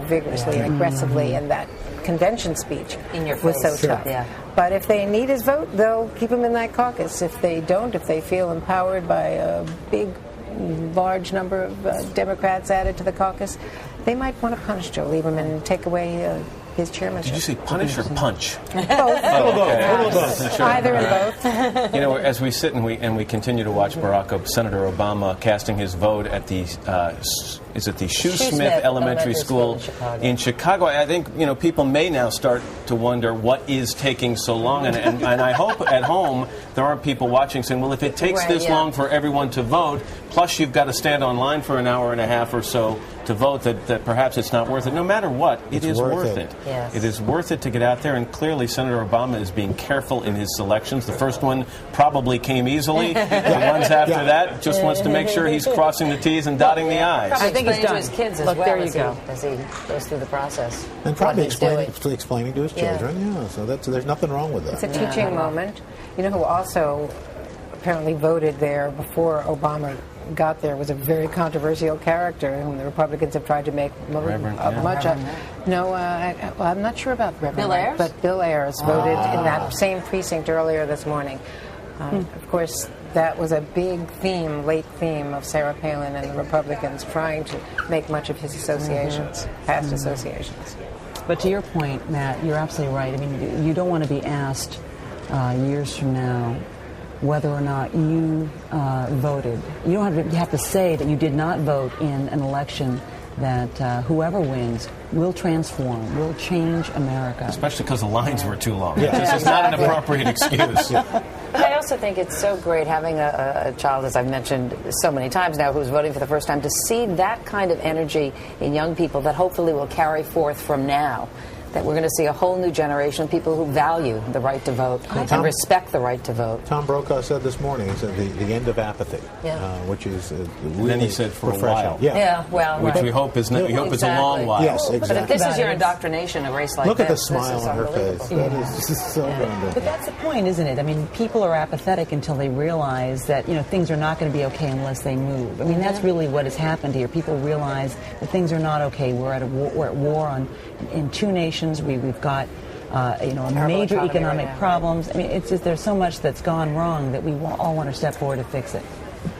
vigorously and aggressively, and that convention speech in your was so face. tough. Yeah. But if they need his vote, they'll keep him in that caucus. If they don't, if they feel empowered by a large number of Democrats added to the caucus, they might want to punish Joe Lieberman and take away his chairmanship. Did you say punish or punch? Both. Both. Sure. Either and both. You know, as we sit and we continue to watch Senator Obama casting his vote at the is it the Shoesmith Elementary School in Chicago? I think, you know, people may now start to wonder what is taking so long, and I hope at home there aren't people watching saying, well, if it takes this long for everyone to vote, plus you've got to stand online for an hour and a half or so to vote, that perhaps it's not worth it. No matter what, it is worth it. Yes. It is worth it to get out there, and clearly Senator Obama is being careful in his selections. The first one probably came easily. The ones after that just wants to make sure he's crossing the T's and dotting the I's. I think he's to his kids as Look, well there you as, go. as he goes through the process. And probably What he's doing. explaining to his children. Yeah, so there's nothing wrong with that. It's a teaching moment. You know who also apparently voted there before Obama got there was a very controversial character whom the Republicans have tried to make much of. No, I'm not sure about Reverend Bill Ayers? but Bill Ayers voted in that same precinct earlier this morning. Of course, that was a big theme, late theme of Sarah Palin and the Republicans trying to make much of his associations, past associations. But to your point, Matt, you're absolutely right. I mean, you don't want to be asked years from now whether or not you voted. You don't have to say that you did not vote in an election that whoever wins will transform, will change America. Especially because the lines were too long. This is not an appropriate excuse. But I also think it's so great having a child, as I've mentioned so many times now, who's voting for the first time, to see that kind of energy in young people that hopefully will carry forth from now. That we're going to see a whole new generation of people who value the right to vote and respect the right to vote. Tom Brokaw said this morning, he said the end of apathy, which is really then he said for refreshing. a while. Yeah, well, which we hope is we hope it's a long while. Yes, exactly. But if this is your indoctrination, a race like Look at the this smile on her face. That is so wonderful. But that's the point, isn't it? I mean, people are apathetic until they realize that, you know, things are not going to be okay unless they move. I mean, that's really what has happened here. People realize that things are not okay. We're at war in two nations. We've got major economic problems. I mean, it's just there's so much that's gone wrong that we all want to step forward to fix it.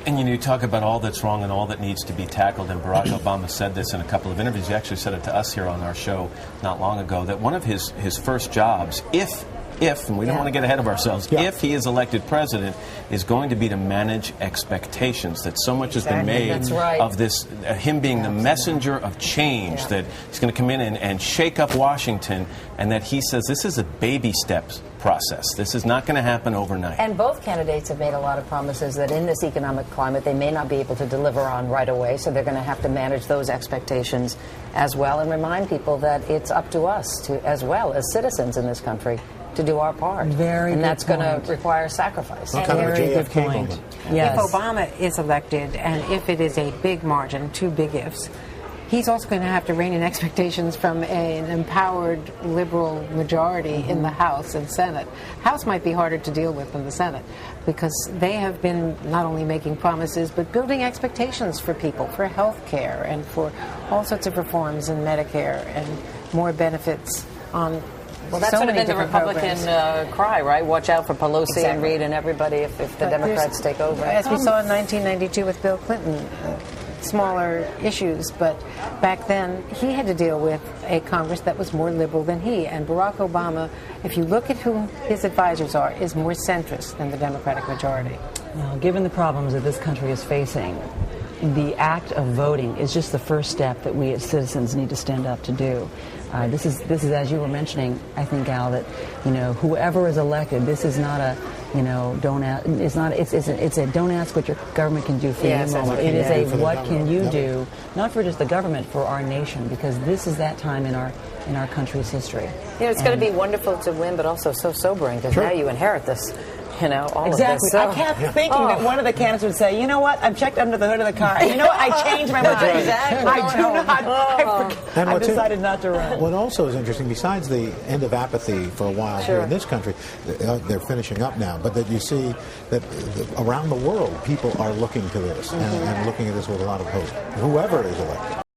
And you talk about all that's wrong and all that needs to be tackled, and Barack Obama said this in a couple of interviews. He actually said it to us here on our show not long ago, that one of his first jobs, if, and we don't want to get ahead of ourselves, if he is elected president, is going to be to manage expectations. That so much has been made of this, him being the messenger of change, that he's going to come in and shake up Washington, and that he says this is a baby steps process. This is not going to happen overnight. And both candidates have made a lot of promises that in this economic climate they may not be able to deliver on right away, so they're going to have to manage those expectations as well and remind people that it's up to us to, as well as citizens in this country, to do our part. And that's going to require sacrifice. Very good point. Yes. If Obama is elected, and if it is a big margin, two big ifs, he's also going to have to rein in expectations from an empowered liberal majority in the House and Senate. House might be harder to deal with than the Senate, because they have been not only making promises but building expectations for people, for health care and for all sorts of reforms in Medicare and more benefits on. Well, that's sort of been the Republican cry, right? Watch out for Pelosi and Reid and everybody if the Democrats take over. As we saw in 1992 with Bill Clinton, smaller issues, but back then he had to deal with a Congress that was more liberal than he. And Barack Obama, if you look at who his advisors are, is more centrist than the Democratic majority. Now, given the problems that this country is facing, the act of voting is just the first step that we as citizens need to stand up to do. This is as you were mentioning, I think, Al, that whoever is elected, this is not a don't ask. It's a don't ask what your government can do for you moment. It is a what can you do, not for just the government, for our nation, because this is that time in our country's history. It's going to be wonderful to win, but also so sobering because now you inherit this. All exactly. of this. So, I kept thinking that one of the candidates would say, you know what, I've checked under the hood of the car. You know what, I changed my mind. Exactly. I do not. I've decided not to run. What also is interesting, besides the end of apathy for a while here in this country, they're finishing up now, but that you see that around the world, people are looking to this and looking at this with a lot of hope, whoever is elected.